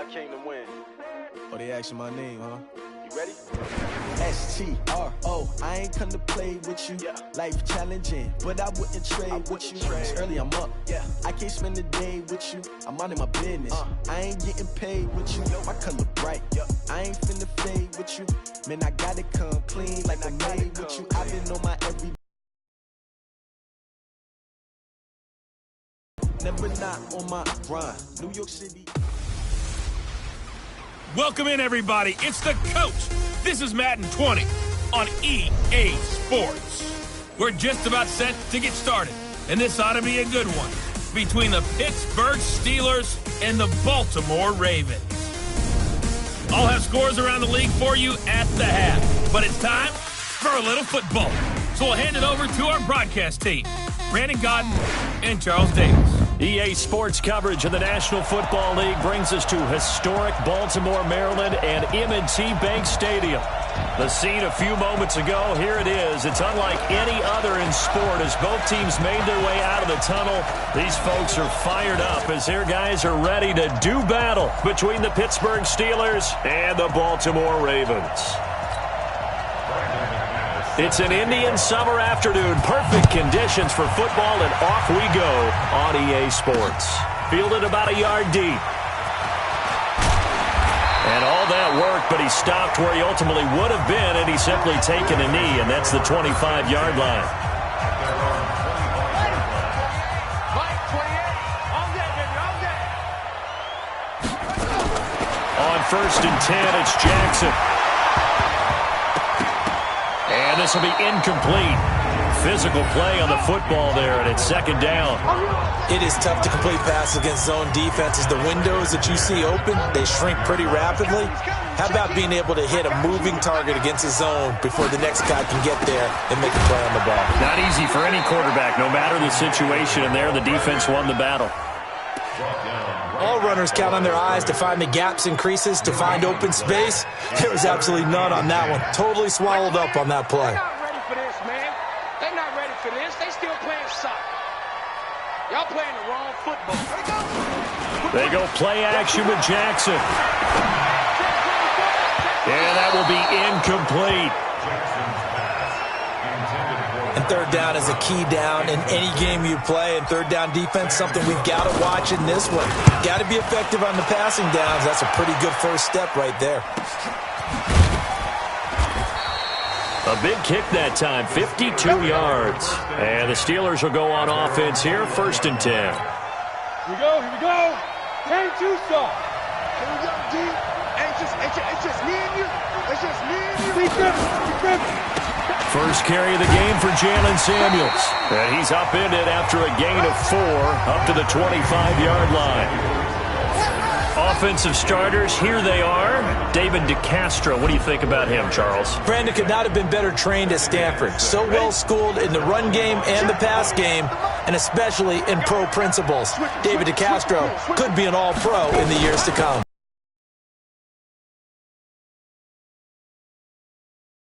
came to win. Oh, they asking my name, huh? You ready? S-T-R-O, I ain't come to play with you. Life challenging, but I wouldn't trade with you. It's early, I'm up. I can't spend the day with you. I'm out in my business. I ain't getting paid with you. My color bright. I ain't finna fade with you. Man, I gotta come clean like I made with you. I've been on my every. Never not on my grind. New York City. Welcome in, everybody. It's the coach. This is Madden 20 on EA Sports. We're just about set to get started, and this ought to be a good one between the Pittsburgh Steelers and the Baltimore Ravens. I'll have scores around the league for you at the half, but it's time for a little football. So we'll hand it over to our broadcast team, Brandon Godden and Charles Davis. EA Sports coverage of the National Football League brings us to historic Baltimore, Maryland, and M&T Bank Stadium. The scene a few moments ago, here it is. It's unlike any other in sport as both teams made their way out of the tunnel. These folks are fired up as their guys are ready to do battle between the Pittsburgh Steelers and the Baltimore Ravens. It's an Indian summer afternoon. Perfect conditions for football, and off we go on EA Sports. Fielded about a yard deep. And all that work, but he stopped where he ultimately would have been, and he's simply taken a knee, and that's the 25-yard line. On 1st and 10, it's Jackson. And this will be incomplete. Physical play on the football there, and it's 2nd down. It is tough to complete passes against zone defenses. The windows that you see open, they shrink pretty rapidly. How about being able to hit a moving target against a zone before the next guy can get there and make a play on the ball? Not easy for any quarterback, no matter the situation, and there the defense won the battle. All runners count on their eyes to find the gaps and creases, to find open space. There was absolutely none on that one. Totally swallowed up on that play. They're not ready for this, man. They're not ready for this. They still playing soccer. Y'all playing the wrong football. They go play action with Jackson. And that will be incomplete. And 3rd down is a key down in any game you play. And 3rd down defense, something we've got to watch in this one. Got to be effective on the passing downs. That's a pretty good first step right there. A big kick that time, 52 yards. And the Steelers will go on offense here, 1st and 10. Here we go. Can't you stop? Here we go, D. It's just me and you. It's just me and you. Be good. First carry of the game for Jalen Samuels. And he's upended after a gain of 4 up to the 25-yard line. Offensive starters, here they are. David DeCastro, what do you think about him, Charles? Brandon could not have been better trained at Stanford. So well schooled in the run game and the pass game, and especially in pro principles. David DeCastro could be an all-pro in the years to come.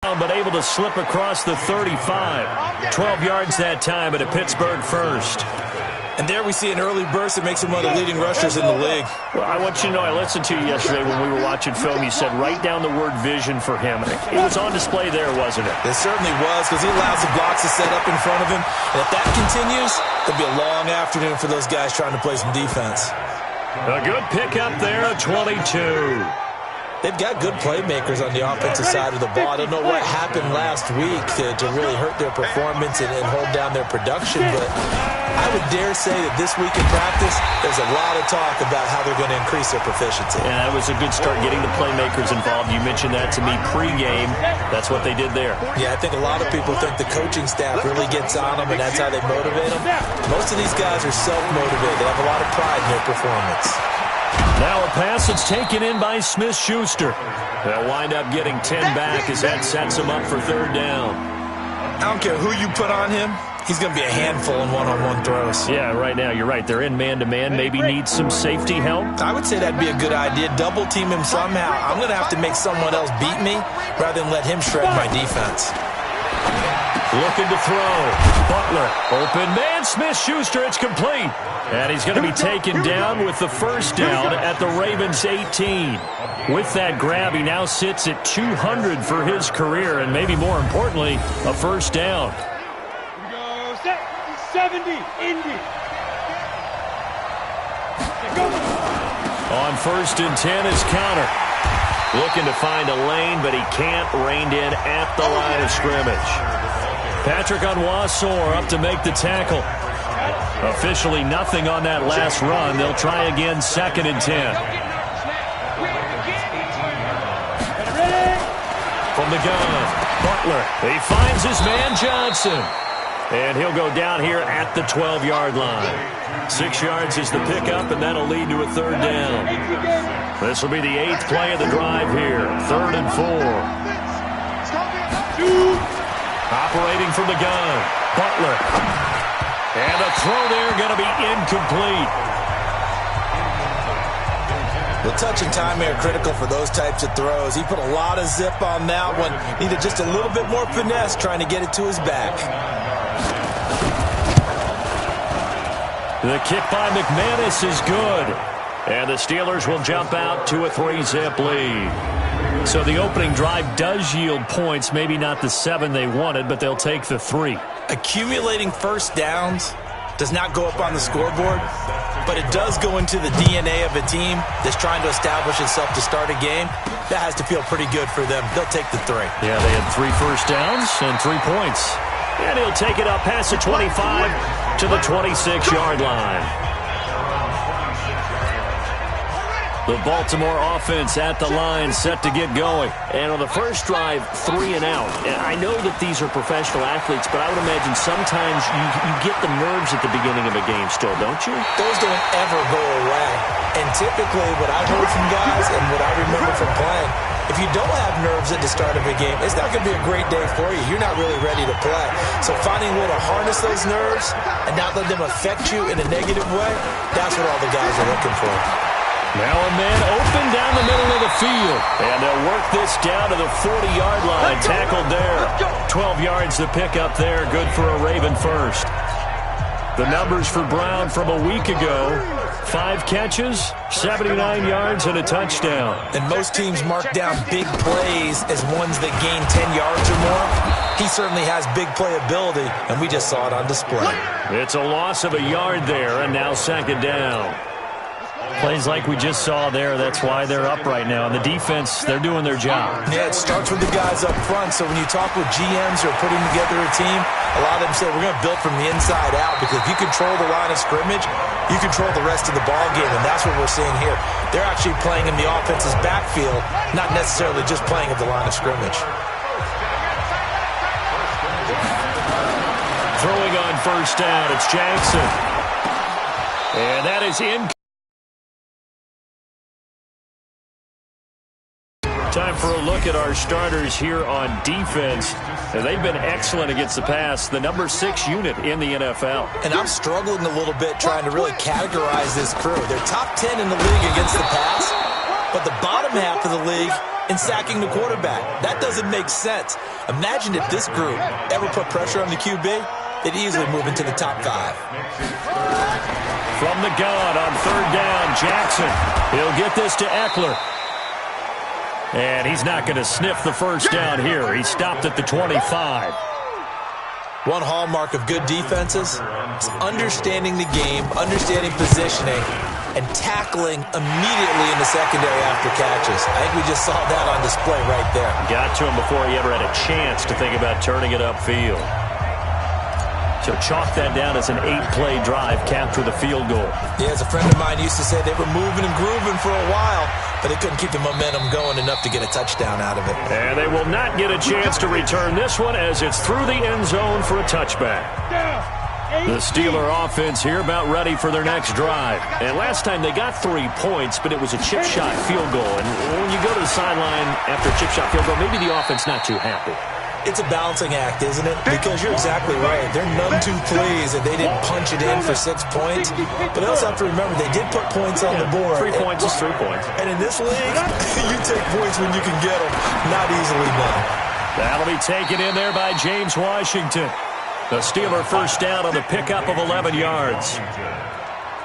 But able to slip across the 35. 12 yards that time, at a Pittsburgh first. And there we see an early burst that makes him one of the leading rushers in the league. Well, I want you to know, I listened to you yesterday when we were watching film. You said write down the word vision for him. It was on display there, wasn't it? It certainly was, because he allows the blocks to set up in front of him. And if that continues, it'll be a long afternoon for those guys trying to play some defense. A good pickup there, a 22. They've got good playmakers on the offensive side of the ball. I don't know what happened last week to really hurt their performance and hold down their production, but I would dare say that this week in practice, there's a lot of talk about how they're going to increase their proficiency. And that was a good start, getting the playmakers involved. You mentioned that to me pregame. That's what they did there. Yeah, I think a lot of people think the coaching staff really gets on them, and that's how they motivate them. Most of these guys are self-motivated. They have a lot of pride in their performance. Now a pass that's taken in by Smith-Schuster. They'll wind up getting 10 back as that sets them up for 3rd down. I don't care who you put on him. He's going to be a handful in one-on-one throws. Yeah, right now, you're right. They're in man-to-man. Maybe need some safety help. I would say that'd be a good idea. Double-team him somehow. I'm going to have to make someone else beat me rather than let him shred my defense. Looking to throw. Butler. Open man. Smith-Schuster. It's complete. And he's going to be taken down with the first down at the Ravens 18. With that grab, he now sits at 200 for his career, and maybe more importantly, a first down. Here we go. Set. 70. Indy. Go. On 1st and 10 is Counter. Looking to find a lane, but he can't. Reined in at the line of scrimmage. Patrick Onwuasor up to make the tackle. Officially nothing on that last run. They'll try again 2nd and 10. From the gun, Butler. He finds his man Johnson. And he'll go down here at the 12-yard line. 6 yards is the pickup, and that'll lead to a 3rd down. This will be the 8th play of the drive here. 3rd and 4. Operating from the gun, Butler. And the throw there going to be incomplete. The touch and time are critical for those types of throws. He put a lot of zip on that one. Needed just a little bit more finesse trying to get it to his back. The kick by McManus is good. And the Steelers will jump out to a 3-zip lead. So the opening drive does yield points, maybe not the 7 they wanted, but they'll take the 3. Accumulating first downs does not go up on the scoreboard, but it does go into the DNA of a team that's trying to establish itself to start a game. That has to feel pretty good for them. They'll take the 3. Yeah, they had 3 first downs and 3 points. And he'll take it up past the 25 to the 26-yard line. The Baltimore offense at the line, set to get going. And on the first drive, 3 and out. And I know that these are professional athletes, but I would imagine sometimes you get the nerves at the beginning of a game still, don't you? Those don't ever go away. And typically what I've heard from guys and what I remember from playing, if you don't have nerves at the start of a game, it's not going to be a great day for you. You're not really ready to play. So finding a way to harness those nerves and not let them affect you in a negative way, that's what all the guys are looking for. Now a man open down the middle of the field. And they'll work this down to the 40-yard line. Tackled there. 12 yards to pick up there. Good for a Raven first. The numbers for Brown from a week ago. 5 catches, 79 yards, and a touchdown. And most teams mark down big plays as ones that gain 10 yards or more. He certainly has big playability, and we just saw it on display. It's a loss of a yard there, and now 2nd down. Plays like we just saw there, that's why they're up right now. And the defense, they're doing their job. Yeah, it starts with the guys up front. So when you talk with GMs who are putting together a team, a lot of them say we're going to build from the inside out, because if you control the line of scrimmage, you control the rest of the ball game, and that's what we're seeing here. They're actually playing in the offense's backfield, not necessarily just playing at the line of scrimmage. Throwing on first down, it's Jackson. And that is in. Time for a look at our starters here on defense. And they've been excellent against the pass, the number 6 unit in the NFL. And I'm struggling a little bit trying to really categorize this crew. They're top 10 in the league against the pass, but the bottom half of the league in sacking the quarterback. That doesn't make sense. Imagine if this group ever put pressure on the QB, they'd easily move into the top 5. From the gun on 3rd down, Jackson. He'll get this to Eckler. And he's not going to sniff the first down here. He stopped at the 25. One hallmark of good defenses is understanding the game, understanding positioning, and tackling immediately in the secondary after catches. I think we just saw that on display right there. Got to him before he ever had a chance to think about turning it upfield. So chalk that down as an 8-play drive capped with a field goal. Yeah, as a friend of mine used to say, they were moving and grooving for a while, but they couldn't keep the momentum going enough to get a touchdown out of it. And they will not get a chance to return this one as it's through the end zone for a touchback. The Steeler offense here about ready for their next drive. And last time they got 3 points, but it was a chip shot field goal. And when you go to the sideline after a chip shot field goal, maybe the offense not too happy. It's a balancing act, isn't it? Because you're exactly right. They're none too pleased that they didn't punch it in for 6 points. But they also have to remember they did put points on the board. 3 points is 3 points. And in this league, you take points when you can get them, not easily done. That'll be taken in there by James Washington. The Steeler first down on the pickup of 11 yards.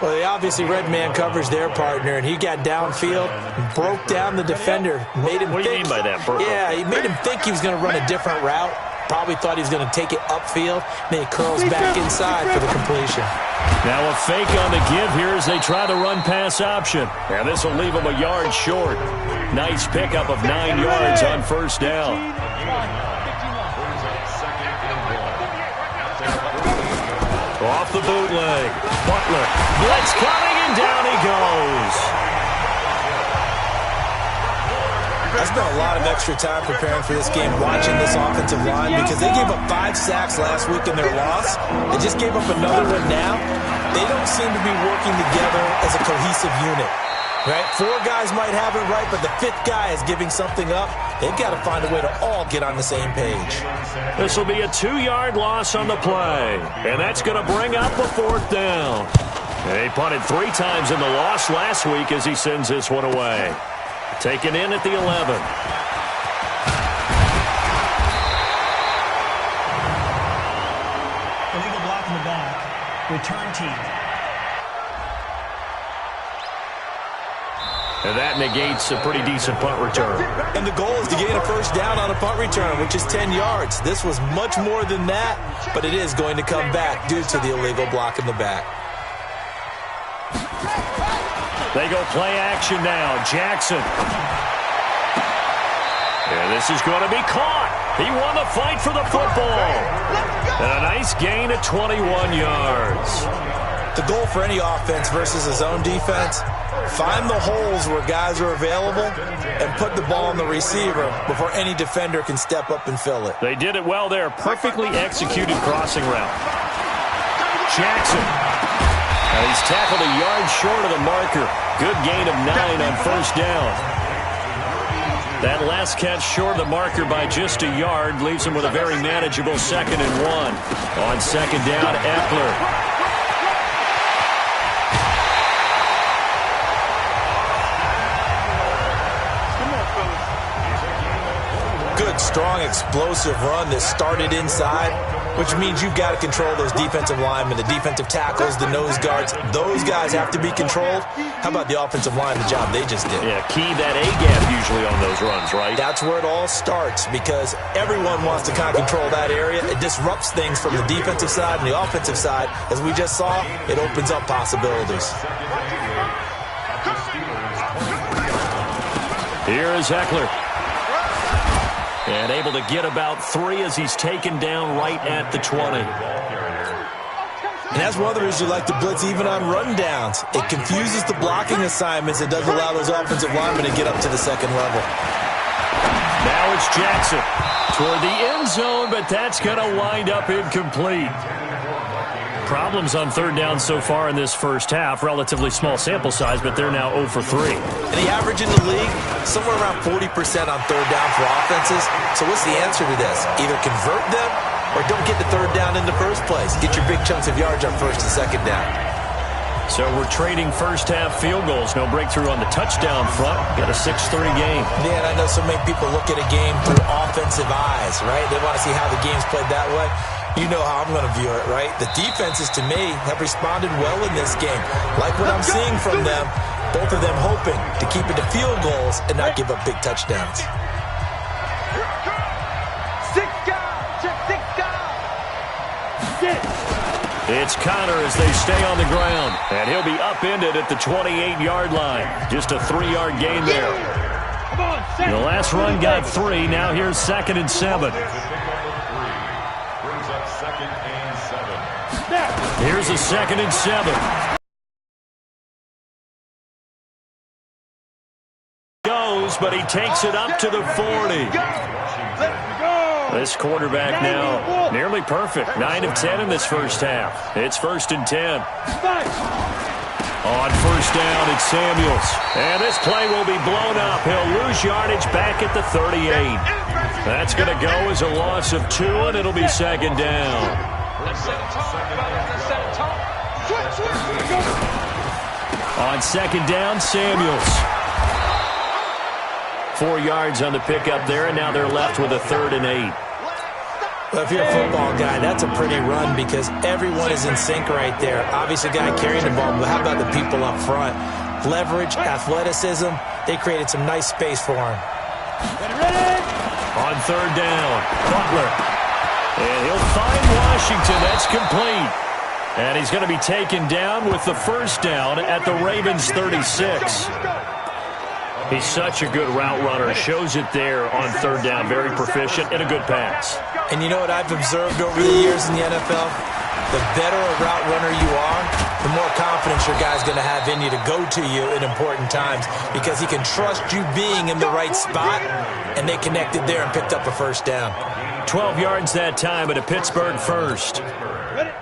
Well, they obviously read man coverage their partner, and he got downfield, broke down the defender, made him What do you mean by that, Burko? Yeah, he made him think he was going to run a different route. Probably thought he was going to take it upfield. Then he curls back inside for the completion. Now a fake on the give here as they try the run-pass option. And this will leave him a yard short. Nice pickup of 9 yards on first down. Off the bootleg. Butler. Blitz coming, and down he goes. I spent a lot of extra time preparing for this game, watching this offensive line, because they gave up 5 sacks last week in their loss. They just gave up another one now. They don't seem to be working together as a cohesive unit. Right? 4 guys might have it right, but the 5th guy is giving something up. They've got to find a way to all get on the same page. This will be a 2-yard loss on the play. And that's going to bring up a 4th down. And he punted 3 times in the loss last week as he sends this one away. Taken in at the 11. Illegal block in the back. Return team. And that negates a pretty decent punt return. And the goal is to gain a first down on a punt return, which is 10 yards. This was much more than that, but it is going to come back due to the illegal block in the back. They go play action now. Jackson. And this is going to be caught. He won the fight for the football. And a nice gain at 21 yards. The goal for any offense versus his own defense, find the holes where guys are available and put the ball on the receiver before any defender can step up and fill it. They did it well there. Perfectly executed crossing route. Jackson. And he's tackled a yard short of the marker. Good gain of 9 on first down. That last catch short of the marker by just a yard leaves him with a very manageable 2nd and 1. On second down, Eckler. Good, strong, explosive run that started inside, which means you've got to control those defensive linemen, the defensive tackles, the nose guards. Those guys have to be controlled. How about the offensive line, the job they just did? Yeah, key that A-gap usually on those runs, right? That's where it all starts, because everyone wants to kind of control that area. It disrupts things from the defensive side and the offensive side. As we just saw, it opens up possibilities. Here is Eckler. And able to get about 3 as he's taken down right at the 20. And that's one of the reasons you like to blitz even on run downs. It confuses the blocking assignments. It doesn't allow those offensive linemen to get up to the second level. Now it's Jackson toward the end zone, but that's going to wind up incomplete. Problems on third down so far in this first half. Relatively small sample size, but they're now 0 for 3. And the average in the league, somewhere around 40% on third down for offenses. So what's the answer to this? Either convert them or don't get the third down in the first place. Get your big chunks of yards on first and second down. So we're trading first half field goals. No breakthrough on the touchdown front. Got a 6-3 game. Yeah, and I know so many people look at a game through offensive eyes, right? They want to see how the game's played that way. You know how I'm going to view it, right? The defenses, to me, have responded well in this game. Like what I'm seeing from them, both of them hoping to keep it to field goals and not give up big touchdowns. 6 guys, just 6 guys. It's Connor as they stay on the ground. And he'll be upended at the 28-yard line. Just a 3-yard gain there. The last run got 3. Now here's 2nd and 7. Here's a 2nd and 7. Goes, but he takes it up to the 40. This quarterback now nearly perfect. 9 of 10 in this first half. It's 1st and 10. On first down, it's Samuels. And this play will be blown up. He'll lose yardage back at the 38. That's going to go as a loss of 2, and it'll be 2nd down. On 2nd down, Samuels. 4 yards on the pickup there, and now they're left with a 3rd and 8. Well, if you're a football guy, that's a pretty run because everyone is in sync right there. Obviously, the guy carrying the ball, but how about the people up front? Leverage, athleticism, they created some nice space for him. On 3rd down, Butler. And he'll find Washington. That's complete. And he's going to be taken down with the 1st down at the Ravens' 36. He's such a good route runner. Shows it there on 3rd down. Very proficient and a good pass. And you know what I've observed over the years in the NFL? The better a route runner you are, the more confidence your guy's going to have in you to go to you in important times because he can trust you being in the right spot, and they connected there and picked up a 1st down. 12 yards that time at a Pittsburgh 1st.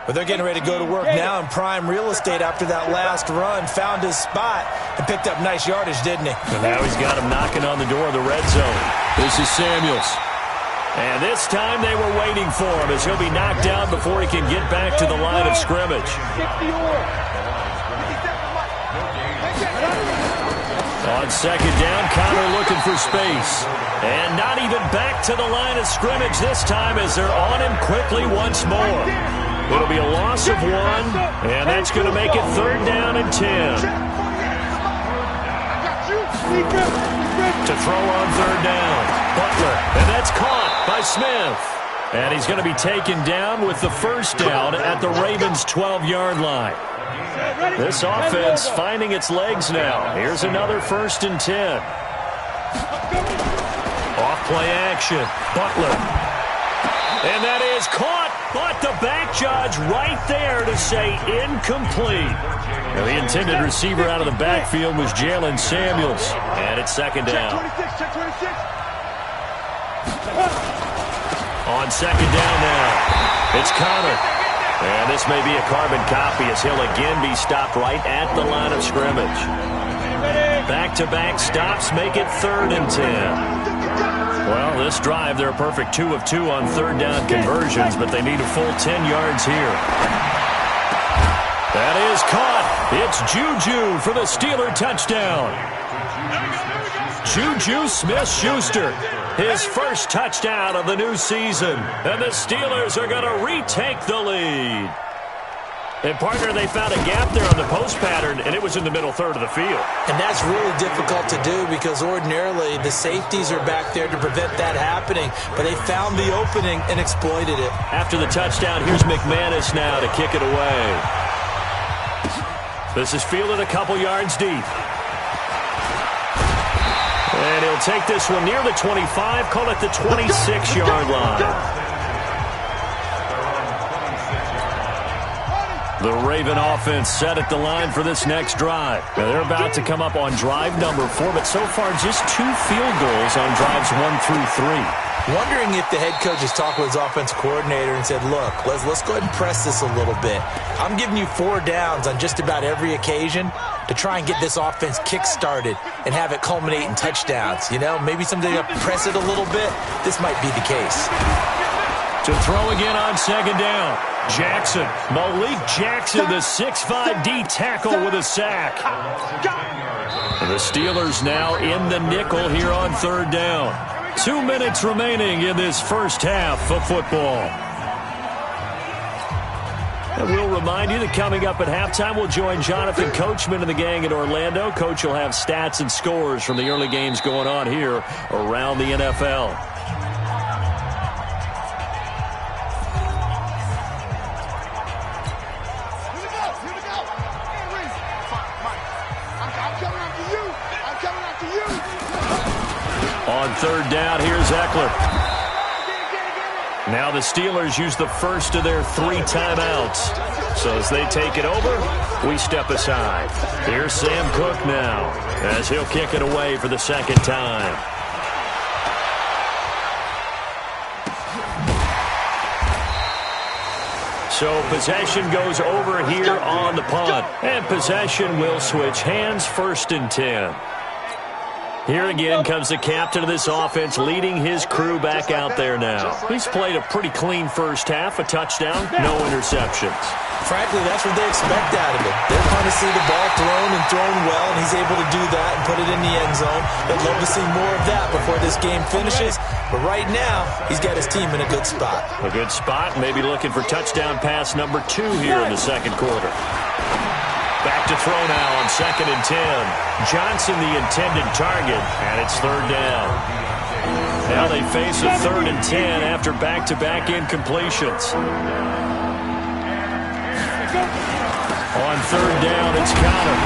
But they're getting ready to go to work now in prime real estate after that last run. Found his spot and picked up nice yardage, didn't he? And now he's got him knocking on the door of the red zone. This is Samuels. And this time they were waiting for him as he'll be knocked down before he can get back to the line of scrimmage. On 2nd down, Connor looking for space. And not even back to the line of scrimmage this time as they're on him quickly once more. It'll be a loss of 1, and that's going to make it 3rd down and 10. To throw on 3rd down, Butler, and that's caught by Smith. And he's going to be taken down with the 1st down at the Ravens' 12-yard line. This offense finding its legs now. Here's another 1st and 10. Off-play action, Butler. And that is caught, but the back judge right there to say incomplete. Now, the intended receiver out of the backfield was Jalen Samuels. And it's 2nd down. On 2nd down now, it's Connor. And this may be a carbon copy as he'll again be stopped right at the line of scrimmage. Back-to-back stops make it 3rd and 10. Well, this drive, they're a perfect 2 of 2 on 3rd down conversions, but they need a full 10 yards here. That is caught. It's Juju for the Steeler touchdown. Juju Smith-Schuster, his 1st touchdown of the new season. And the Steelers are going to retake the lead. And, partner, they found a gap there on the post pattern, and it was in the middle 3rd of the field. And that's really difficult to do because ordinarily the safeties are back there to prevent that happening. But they found the opening and exploited it. After the touchdown, here's McManus now to kick it away. This is fielded a couple yards deep. And he'll take this one near the 25, call it the 26-yard line. The Raven offense set at the line for this next drive. Now they're about to come up on drive number 4, but so far just 2 field goals on drives 1 through 3. Wondering if the head coach has talked with his offense coordinator and said, look, let's go ahead and press this a little bit. I'm giving you 4 downs on just about every occasion to try and get this offense kick-started and have it culminate in touchdowns. You know, maybe someday you press it a little bit. This might be the case. To throw again on 2nd down. Jackson, Malik Jackson, the 6'5" D tackle with a sack. The Steelers now in the nickel here on 3rd down. 2 minutes remaining in this 1st half of football. And we'll remind you that coming up at halftime, we'll join Jonathan Coachman and the gang in Orlando. Coach will have stats and scores from the early games going on here around the NFL. On 3rd down, here's Eckler. Now the Steelers use the 1st of their 3 timeouts. So as they take it over, we step aside. Here's Sam Cook now as he'll kick it away for the 2nd time. So possession goes over here on the punt. And possession will switch hands, 1st and 10. Here again comes the captain of this offense leading his crew back out there now. He's played a pretty clean 1st half, a touchdown, no interceptions. Frankly, that's what they expect out of him. They're going to see the ball thrown and thrown well, and he's able to do that and put it in the end zone. They'd love to see more of that before this game finishes. But right now, he's got his team in a good spot. A good spot, maybe looking for touchdown pass number 2 here in the second quarter. Back to throw now on 2nd and 10. Johnson the intended target, and it's 3rd down. Now they face a 3rd and 10 after back-to-back incompletions. On 3rd down, it's Connor.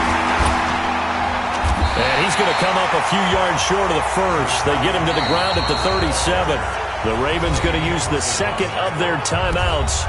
And he's going to come up a few yards short of the first. They get him to the ground at the 37. The Ravens going to use the second of their timeouts.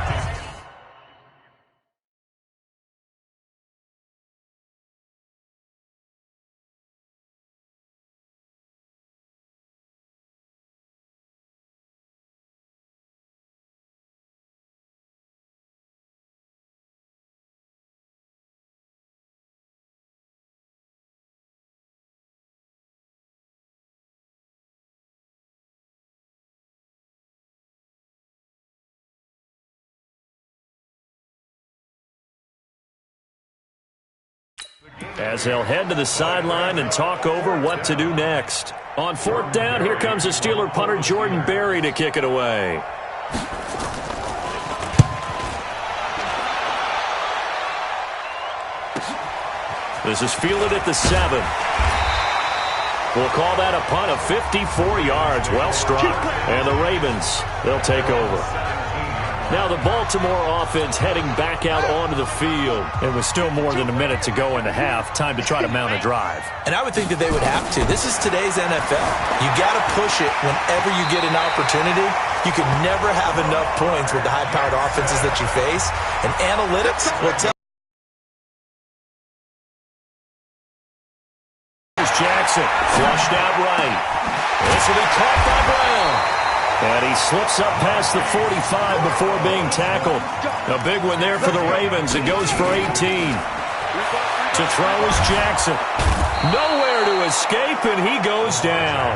As they'll head to the sideline and talk over what to do next. On 4th down, here comes the Steeler punter Jordan Berry to kick it away. This is fielded at the 7. We'll call that a punt of 54 yards. Well struck. And the Ravens, they'll take over. Now the Baltimore offense heading back out onto the field. It was still more than a minute to go in the half. Time to try to mount a drive. And I would think that they would have to. This is today's NFL. You got to push it whenever you get an opportunity. You can never have enough points with the high-powered offenses that you face. And analytics will tell. Here's Jackson, flushed out right. This will be caught by Brown. And he slips up past the 45 before being tackled. A big one there for the Ravens. It goes for 18. To throw is Jackson. Nowhere to escape, and he goes down.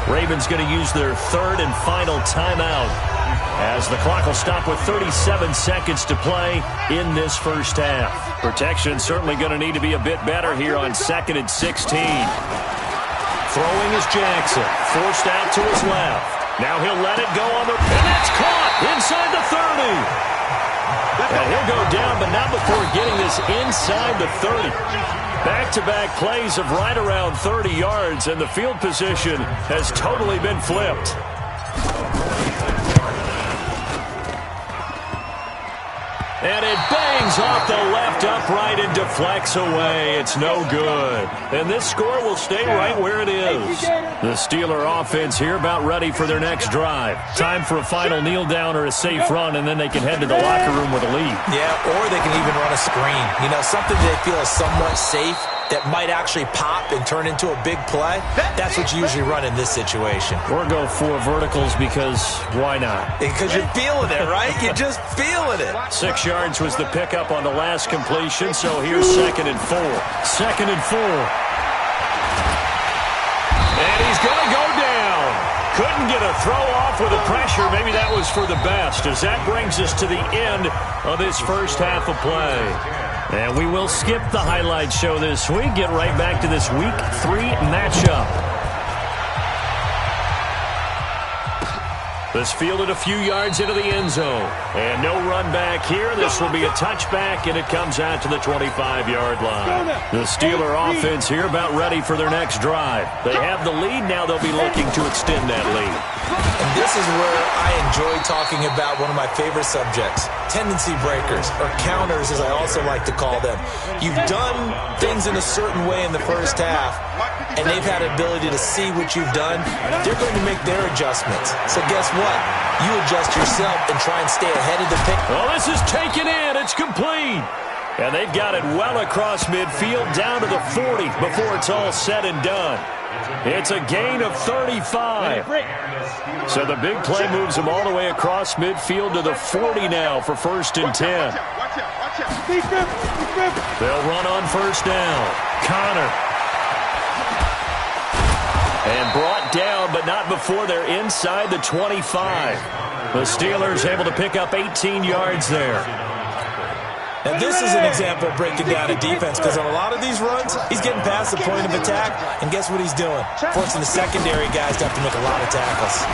Ravens going to use their 3rd and final timeout as the clock will stop with 37 seconds to play in this first half. Protection certainly going to need to be a bit better here on 2nd and 16. Throwing is Jackson. Forced out to his left. Now he'll let it go on the... And that's caught inside the 30. And he'll go down, but not before getting this inside the 30. Back-to-back plays of right around 30 yards, and the field position has totally been flipped. And it bangs off the left upright and deflects away. It's no good. And this score will stay right where it is. The Steeler offense here about ready for their next drive. Time for a final kneel down or a safe run, and then they can head to the locker room with a lead. Yeah, or they can even run a screen. You know, something they feel is somewhat safe that might actually pop and turn into a big play. That's what you usually run in this situation. Or go 4 verticals because why not? Because you're feeling it, right? You're just feeling it. 6 yards was the pickup on the last completion, so here's 2nd and 4. 2nd and 4. And he's going to go down. Couldn't get a throw off with the pressure. Maybe that was for the best, as that brings us to the end of this first half of play. And we will skip the highlight show this week. Get right back to this Week 3 matchup. This fielded a few yards into the end zone. And no run back here. This will be a touchback, and it comes out to the 25-yard line. The Steeler offense here about ready for their next drive. They have the lead. Now they'll be looking to extend that lead. And this is where I enjoy talking about one of my favorite subjects, tendency breakers, or counters as I also like to call them. You've done things in a certain way in the first half, and they've had the ability to see what you've done. They're going to make their adjustments. So guess what? You adjust yourself and try and stay ahead of the pick. Oh, this is taken in. It's complete. And they've got it well across midfield down to the 40 before it's all said and done. It's a gain of 35. So the big play moves them all the way across midfield to the 40 now for 1st and 10. They'll run on 1st down. Connor. And brought down, but not before they're inside the 25. The Steelers able to pick up 18 yards there. Now, this is an example of breaking down a defense, because on a lot of these runs, he's getting past the point of attack, and guess what he's doing? Forcing the secondary guys to have to make a lot of tackles.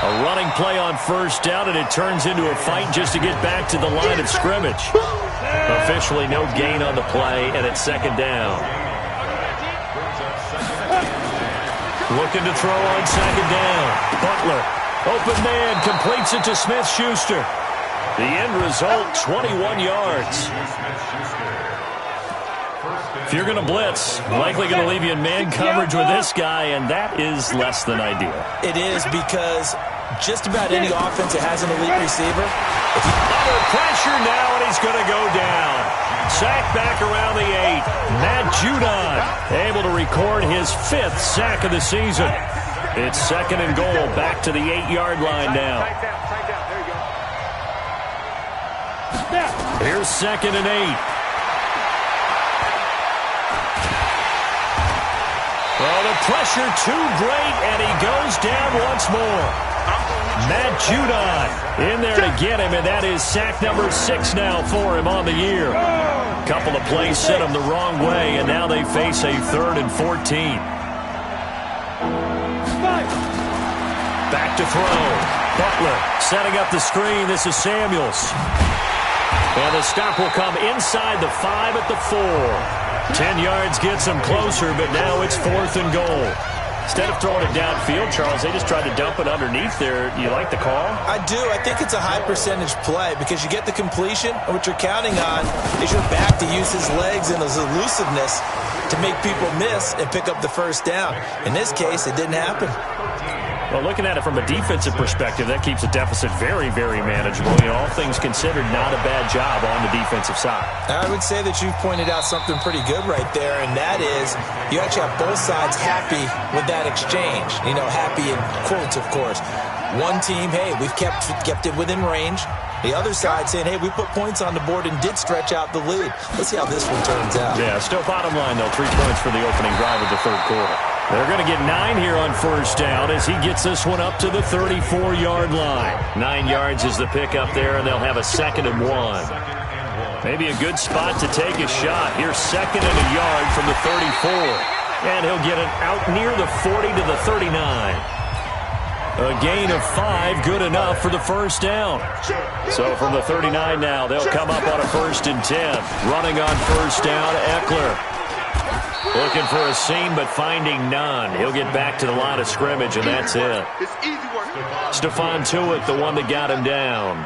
A running play on first down, and it turns into a fight just to get back to the line of scrimmage. Officially no gain on the play, and it's second down. Looking to throw on second down. Butler, open man, completes it to Smith-Schuster. The end result, 21 yards. If you're going to blitz, likely going to leave you in man coverage with this guy, and that is less than ideal. It is, because just about any offense that has an elite receiver, Under pressure now, and he's going to go down. Sack back around the 8. Matt Judon able to record his 5th sack of the season. It's second and goal, back to the 8-yard line now. Here's second and 8. Oh, the pressure too great, and he goes down once more. Matt Judon in there to get him, and that is sack number 6 now for him on the year. Couple of plays sent him the wrong way, and now they face a 3rd and 14. Back to throw. Butler setting up the screen. This is Samuels. And the stop will come inside the 5 at the 4. 10 yards gets him closer, but now it's 4th and goal. Instead of throwing it downfield, Charles, they just tried to dump it underneath there. You like the call? I do. I think it's a high percentage play, because you get the completion, and what you're counting on is your back to use his legs and his elusiveness to make people miss and pick up the first down. In this case, it didn't happen. Well, looking at it from a defensive perspective, that keeps the deficit very, very manageable. You know, all things considered, not a bad job on the defensive side. I would say that you've pointed out something pretty good right there, and that is you actually have both sides happy with that exchange. You know, happy in quotes, of course. One team, hey, we've kept it within range. The other side saying, hey, we put points on the board and did stretch out the lead. Let's see how this one turns out. Yeah, still bottom line, though, 3 points for the opening drive of the third quarter. They're going to get 9 here on first down as he gets this one up to the 34-yard line. 9 yards is the pickup there, and they'll have a 2nd and 1. Maybe a good spot to take a shot. Here's 2nd and a yard from the 34. And he'll get it out near the 40 to the 39. A gain of 5, good enough for the first down. So from the 39 now, they'll come up on a 1st and 10. Running on first down, Eckler. Looking for a seam, but finding none. He'll get back to the line of scrimmage, and that's it. Stephon Tuitt, the one that got him down.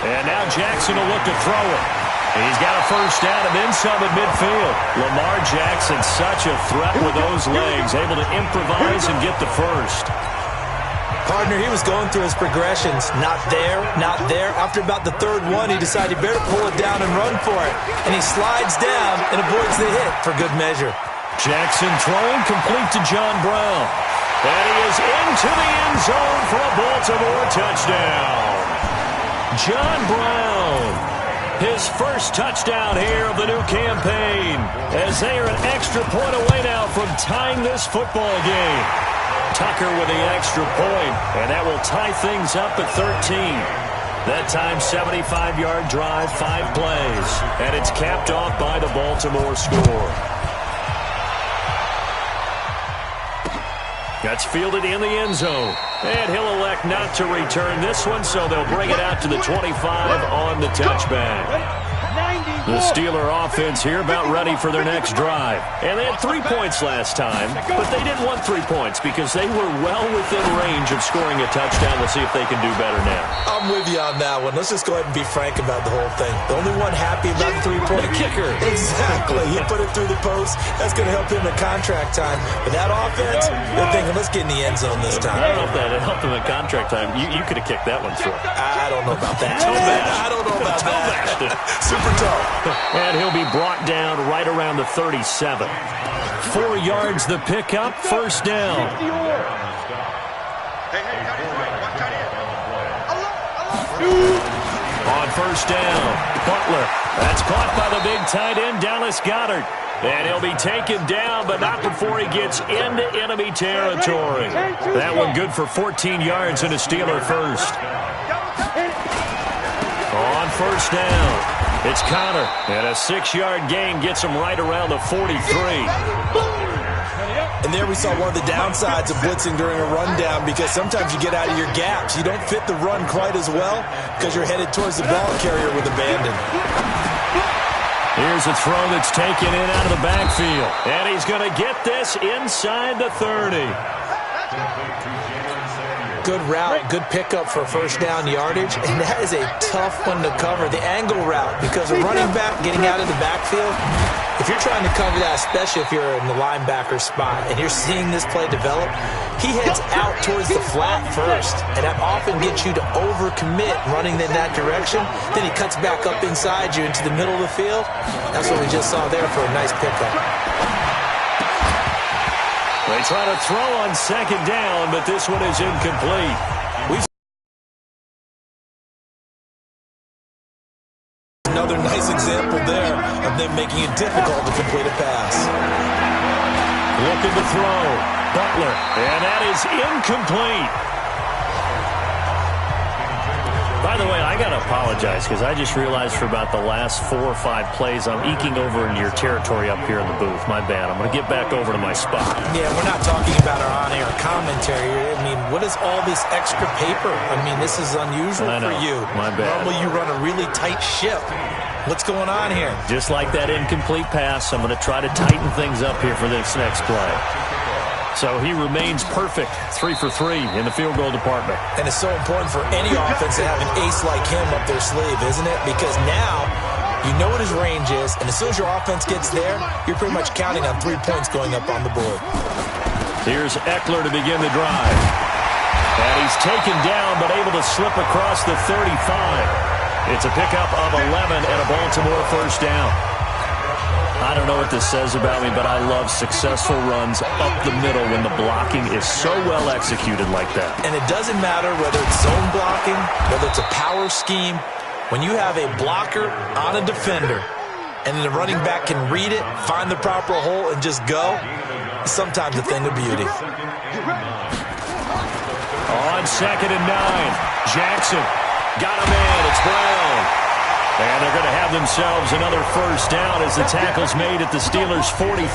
And now Jackson will look to throw it. He's got a first down and then some at midfield. Lamar Jackson, such a threat with those legs, able to improvise and get the first. Partner, he was going through his progressions. Not there, not there. After about the 3rd one, he decided he better pull it down and run for it. And he slides down and avoids the hit for good measure. Jackson throwing complete to John Brown. And he is into the end zone for a Baltimore touchdown. John Brown, his first touchdown here of the new campaign, as they are an extra point away now from tying this football game. Tucker with the extra point, and that will tie things up at 13. That time, 75-yard drive, 5 plays, and it's capped off by the Baltimore score. That's fielded in the end zone, and he'll elect not to return this one, so they'll bring it out to the 25 on the touchback. The Steeler offense here about ready for their next drive. And they had 3 points last time, but they didn't want 3 points because they were well within range of scoring a touchdown. We'll see if they can do better now. I'm with you on that one. Let's just go ahead and be frank about the whole thing. The only one happy about the 3-point kicker. Exactly. He put it through the post. That's going to help him in contract time. But that offense, they're thinking, let's get in the end zone this time. I don't know if that helped him in contract time. You could have kicked that one through. I don't know about that. I don't know about that. Super tough. And he'll be brought down right around the 37. 4 yards the pickup, first down. On first down, Butler That's caught by the big tight end, Dallas Goedert. And he'll be taken down, but not before he gets into enemy territory. That one good for 14 yards and a Steeler first. On first down, it's Connor. And a 6-yard gain gets him right around the 43. And there we saw one of the downsides of blitzing during a rundown, because sometimes you get out of your gaps. You don't fit the run quite as well because you're headed towards the ball carrier with abandon. Here's a throw that's taken in out of the backfield. And he's going to get this inside the 30. Good route, good pickup for first down yardage, and that is a tough one to cover, the angle route, because a running back getting out of the backfield, if you're trying to cover that, especially if you're in the linebacker spot and you're seeing this play develop, he heads out towards the flat first, and that often gets you to overcommit running in that direction. Then he cuts back up inside you into the middle of the field. That's what we just saw there for a nice pickup. They try to throw on second down, but this one is incomplete. Another nice example there of them making it difficult to complete a pass. Looking to throw. Butler. And that is incomplete. By the way, I got to apologize because I just realized for about the last 4 or 5 plays I'm eking over into your territory up here in the booth. My bad. I'm going to get back over to my spot. Yeah, we're not talking about our on-air commentary. I mean, what is all this extra paper? I mean, this is unusual for you. My bad. Normally you run a really tight ship. What's going on here? Just like that incomplete pass, I'm going to try to tighten things up here for this next play. So he remains perfect, 3 for 3 in the field goal department. And it's so important for any offense to have an ace like him up their sleeve, isn't it? Because now you know what his range is, and as soon as your offense gets there, you're pretty much counting on 3 points going up on the board. Here's Eckler to begin the drive. And he's taken down, but able to slip across the 35. It's a pickup of 11 and a Baltimore first down. I don't know what this says about me, but I love successful runs up the middle when the blocking is so well executed like that. And it doesn't matter whether it's zone blocking, whether it's a power scheme. When you have a blocker on a defender and then the running back can read it, find the proper hole, and just go, it's sometimes a thing of beauty. On 2nd and 9, Jackson got him in. It's Brown. And they're going to have themselves another first down as the tackle's made at the Steelers' 43.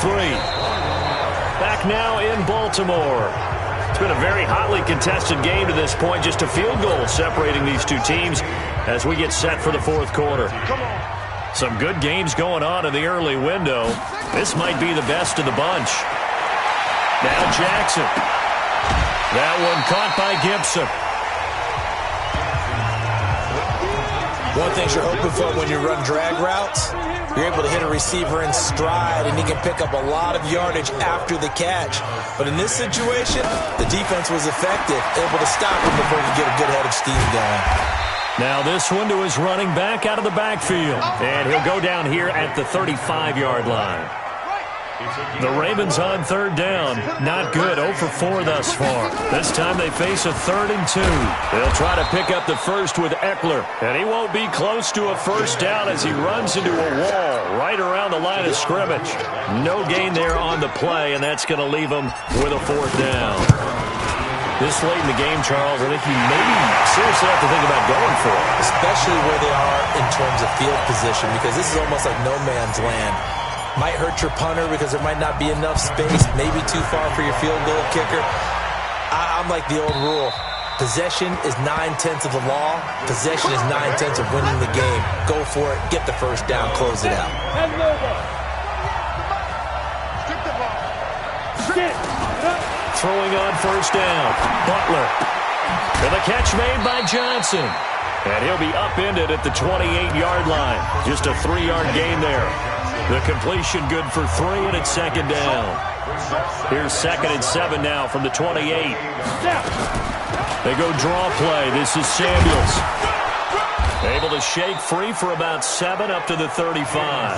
Back now in Baltimore. It's been a very hotly contested game to this point. Just a field goal separating these two teams as we get set for the fourth quarter. Some good games going on in the early window. This might be the best of the bunch. Now Jackson. That one caught by Gibson. One thing you're hoping for when you run drag routes, you're able to hit a receiver in stride, and he can pick up a lot of yardage after the catch. But in this situation, the defense was effective, able to stop him before he could get a good head of steam going. Now this one to his running back out of the backfield. And he'll go down here at the 35-yard line. The Ravens on third down. Not good. 0 for 4 thus far. This time they face a 3rd and 2. They'll try to pick up the first with Eckler. And he won't be close to a first down as he runs into a wall right around the line of scrimmage. No gain there on the play, and that's going to leave him with a 4th down. This late in the game, Charles, I think he may seriously have to think about going for it. Especially where they are in terms of field position, because this is almost like no man's land. Might hurt your punter because there might not be enough space, maybe too far for your field goal kicker. I'm like the old rule. Possession is 9/10 of the law. Possession is 9/10 of winning the game. Go for it, get the first down, close it out. Throwing on first down, Butler. And the catch made by Johnson. And he'll be upended at the 28-yard line. Just a 3-yard gain there. The completion good for 3, and it's 2nd down. Here's 2nd and 7 now from the 28. They go draw play. This is Samuels. Able to shake free for about 7 up to the 35.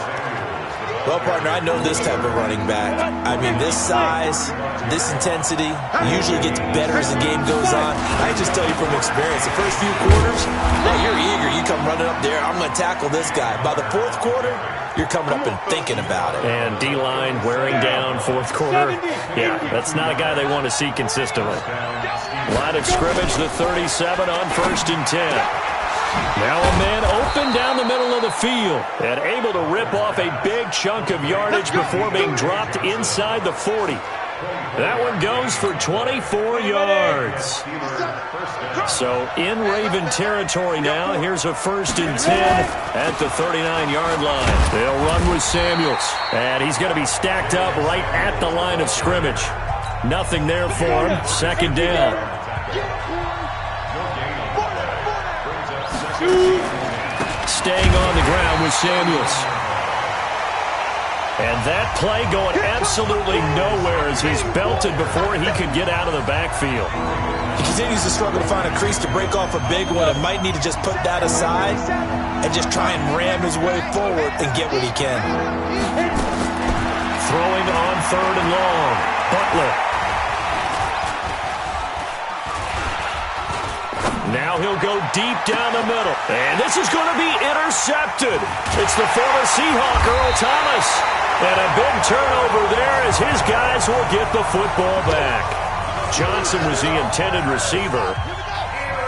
Well, partner, I know this type of running back. I mean, this size, this intensity usually gets better as the game goes on. I just tell you from experience, the first few quarters, well, you're eager. You come running up there, I'm going to tackle this guy. By the fourth quarter, you're coming up and thinking about it. And D-line wearing down fourth quarter. Yeah, that's not a guy they want to see consistently. Line of scrimmage, the 37 on 1st and 10. Now a man open down the middle of the field and able to rip off a big chunk of yardage before being dropped inside the 40. That one goes for 24 yards. So in Raven territory now, here's a 1st and 10 at the 39-yard line. They'll run with Samuels, and he's going to be stacked up right at the line of scrimmage. Nothing there for him. 2nd down. Staying on the ground with Samuels. And that play going absolutely nowhere as he's belted before he could get out of the backfield. He continues to struggle to find a crease to break off a big one and might need to just put that aside and just try and ram his way forward and get what he can. Throwing on 3rd and long. Butler. Now he'll go deep down the middle. And this is going to be intercepted. It's the former Seahawk, Earl Thomas. And a big turnover there as his guys will get the football back. Johnson was the intended receiver.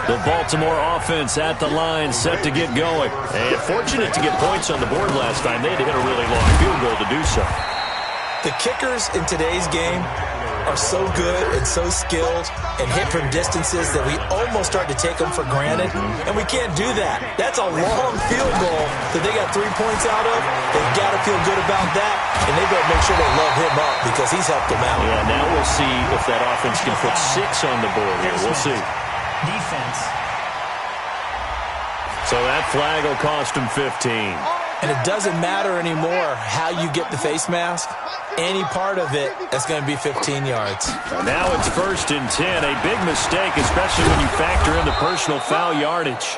The Baltimore offense at the line set to get going. And fortunate to get points on the board last time. They had to hit a really long field goal to do so. The kickers in today's game are so good and so skilled and hit from distances that we almost start to take them for granted, and we can't do that. That's a long field goal that they got 3 points out of. They've got to feel good about that, and they better make sure they love him up because he's helped them out. Yeah, now we'll see if that offense can put 6 on the board here. We'll see. Defense. So that flag will cost him 15. And it doesn't matter anymore how you get the face mask. Any part of it, that's going to be 15 yards. Now it's 1st and 10. A big mistake, especially when you factor in the personal foul yardage.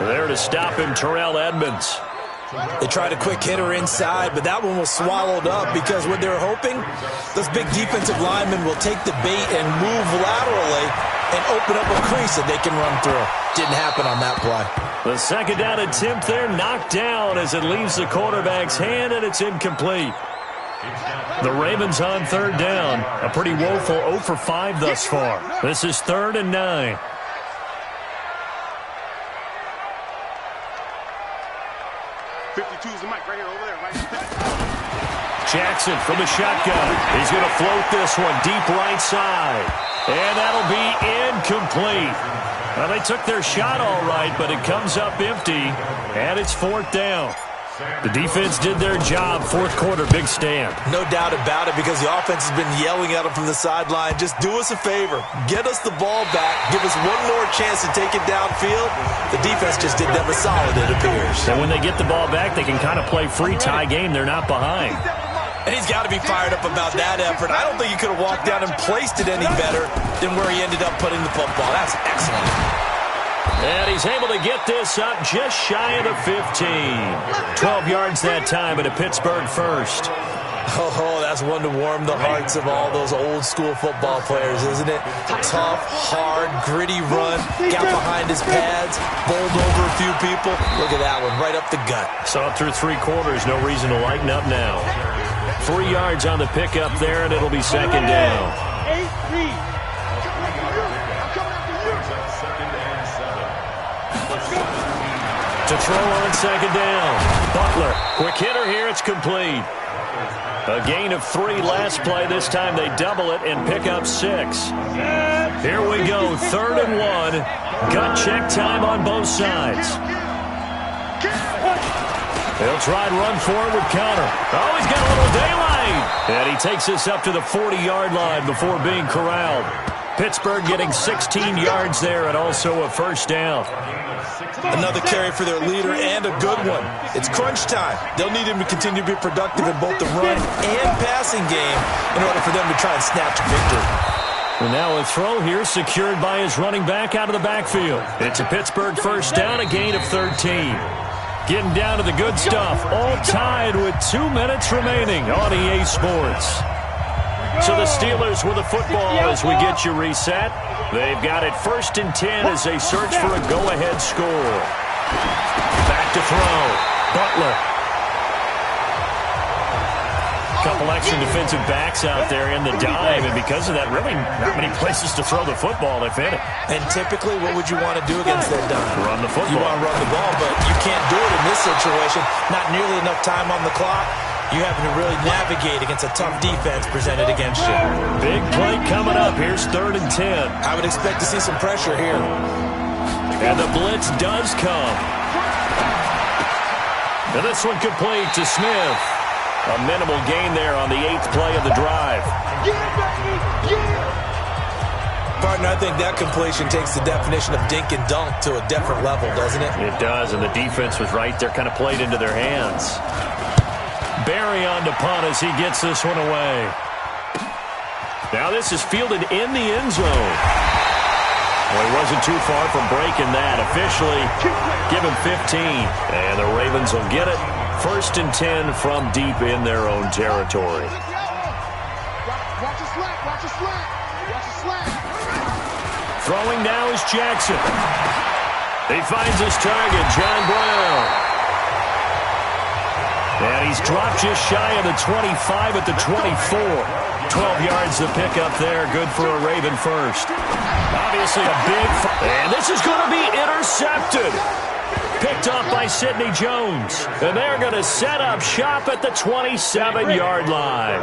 There to stop him, Terrell Edmonds. They tried a quick hitter inside, but that one was swallowed up because what they're hoping, those big defensive linemen will take the bait and move laterally and open up a crease that they can run through. Didn't happen on that play. The 2nd down attempt there knocked down as it leaves the quarterback's hand, and it's incomplete. The Ravens on 3rd down. A pretty woeful 0 for 5 thus far. This is 3rd and 9. Jackson from the shotgun. He's going to float this one deep right side. And that'll be incomplete. Well, they took their shot all right, but it comes up empty, and it's 4th down. The defense did their job. 4th quarter, big stand. No doubt about it because the offense has been yelling at them from the sideline. Just do us a favor. Get us the ball back. Give us one more chance to take it downfield. The defense just did them a solid, it appears. And when they get the ball back, they can kind of play free tie game. They're not behind. And he's got to be fired up about that effort. I don't think he could have walked down and placed it any better than where he ended up putting the football. That's excellent. And he's able to get this up just shy of the 15. 12 yards that time at a Pittsburgh first. Oh, that's one to warm the hearts of all those old school football players, isn't it? Tough, hard, gritty run. Got behind his pads, bowled over a few people. Look at that one, right up the gut. Saw it through 3 quarters. No reason to lighten up now. 3 yards on the pickup there, and it'll be 2nd down. To throw on 2nd down. Butler, quick hitter here, it's complete. A gain of 3 last play. This time they double it and pick up 6. Here we go, 3rd and 1. Gut check time on both sides. They'll try and run forward with Connor. Oh, he's got a little daylight. And he takes this up to the 40-yard line before being corralled. Pittsburgh getting 16 yards there and also a 1st down. Another carry for their leader and a good one. It's crunch time. They'll need him to continue to be productive in both the run and passing game in order for them to try and snatch a victory. And now a throw here secured by his running back out of the backfield. It's a Pittsburgh 1st down, a gain of 13. Getting down to the good stuff. All tied with 2 minutes remaining on EA Sports. So the Steelers with the football as we get you reset. They've got it 1st and 10 as they search for a go-ahead score. Back to throw. Butler. Couple extra defensive backs out there in the dime, and because of that, really not many places to throw the football, if any. And typically, what would you want to do against that dime? Run the football. You want to run the ball, but you can't do it in this situation. Not nearly enough time on the clock. You're having to really navigate against a tough defense presented against you. Big play coming up. Here's 3rd and 10. I would expect to see some pressure here. And the blitz does come. And this one complete to Smith. A minimal gain there on the 8th play of the drive. Partner, I think that completion takes the definition of dink and dunk to a different level, doesn't it? It does, and the defense was right there, kind of played into their hands. Barry on to punt as he gets this one away. Now this is fielded in the end zone. Well, he wasn't too far from breaking that. Officially, give him 15. And the Ravens will get it. 1st and 10 from deep in their own territory. Watch your slack, watch your slack, watch your slack. Throwing now is Jackson. He finds his target, John Brown. And he's dropped just shy of the 25 at the 24. 12 yards to pick up there. Good for a Raven first. Obviously a big... And this is going to be intercepted. Picked up by Sidney Jones. And they're going to set up shop at the 27-yard line.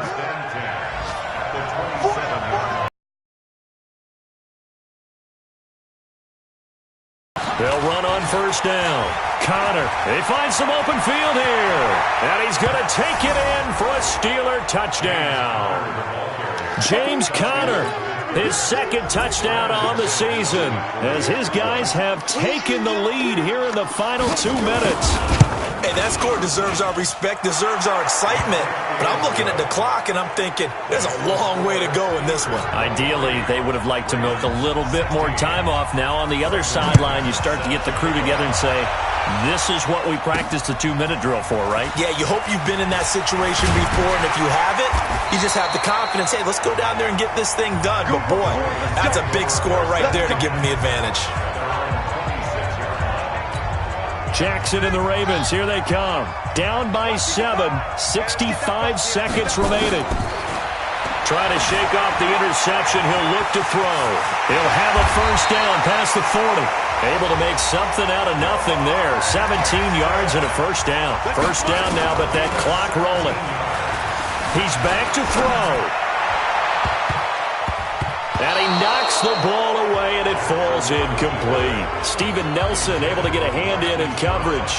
They'll run on 1st down. Connor, they find some open field here. And he's going to take it in for a Steeler touchdown. James Conner, his 2nd touchdown on the season, as his guys have taken the lead here in the final 2 minutes. Hey, that score deserves our respect, deserves our excitement. But I'm looking at the clock, and I'm thinking, there's a long way to go in this one. Ideally, they would have liked to milk a little bit more time off. Now, on the other sideline, you start to get the crew together and say, this is what we practiced the 2-minute drill for, right? Yeah, you hope you've been in that situation before, and if you haven't, you just have the confidence, hey, let's go down there and get this thing done. But, boy, that's a big score right there to give them the advantage. Jackson and the Ravens, here they come. Down by 7, 65 seconds remaining. Trying to shake off the interception, he'll look to throw. He'll have a 1st down past the 40. Able to make something out of nothing there. 17 yards and a 1st down. 1st down now, but that clock rolling. He's back to throw. And he knocks the ball away, and it falls incomplete. Steven Nelson able to get a hand in coverage.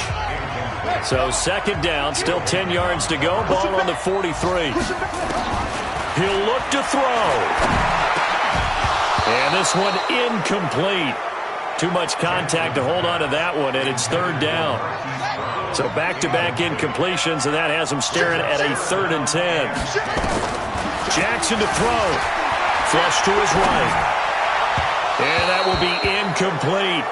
So 2nd down, still 10 yards to go. Ball on the 43. He'll look to throw. And this one incomplete. Too much contact to hold on to that one, and it's 3rd down. So back-to-back incompletions, and that has him staring at a 3rd and 10. Jackson to throw. Flush to his right. And that will be incomplete.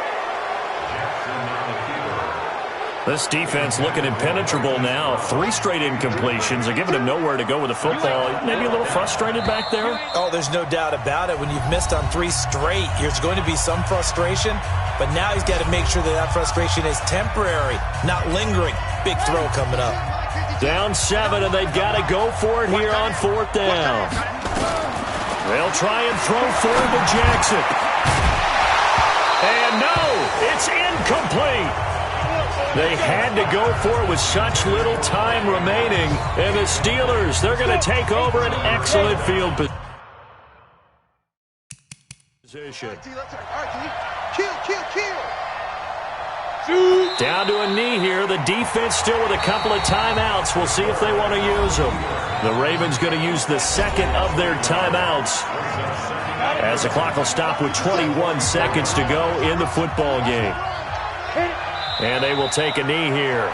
This defense looking impenetrable now. 3 straight incompletions. They're giving him nowhere to go with the football. Maybe a little frustrated back there? Oh, there's no doubt about it. When you've missed on 3 straight, there's going to be some frustration. But now he's got to make sure that that frustration is temporary, not lingering. Big throw coming up. Down 7, and they've got to go for it here on 4th down. They'll try and throw forward to Jackson. And no, it's incomplete. They had to go for it with such little time remaining. And the Steelers, they're going to take over an excellent field position. Down to a knee here. The defense still with a couple of timeouts. We'll see if they want to use them. The Ravens going to use the 2nd of their timeouts, as the clock will stop with 21 seconds to go in the football game. And they will take a knee here.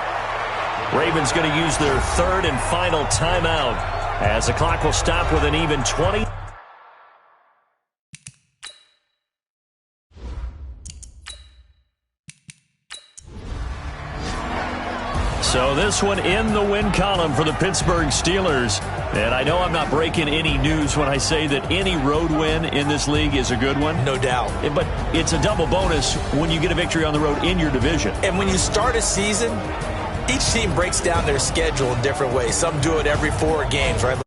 Ravens going to use their 3rd and final timeout, as the clock will stop with an even 20. So this one in the win column for the Pittsburgh Steelers. And I know I'm not breaking any news when I say that any road win in this league is a good one. No doubt. But it's a double bonus when you get a victory on the road in your division. And when you start a season, each team breaks down their schedule in different ways. Some do it every 4 games, right?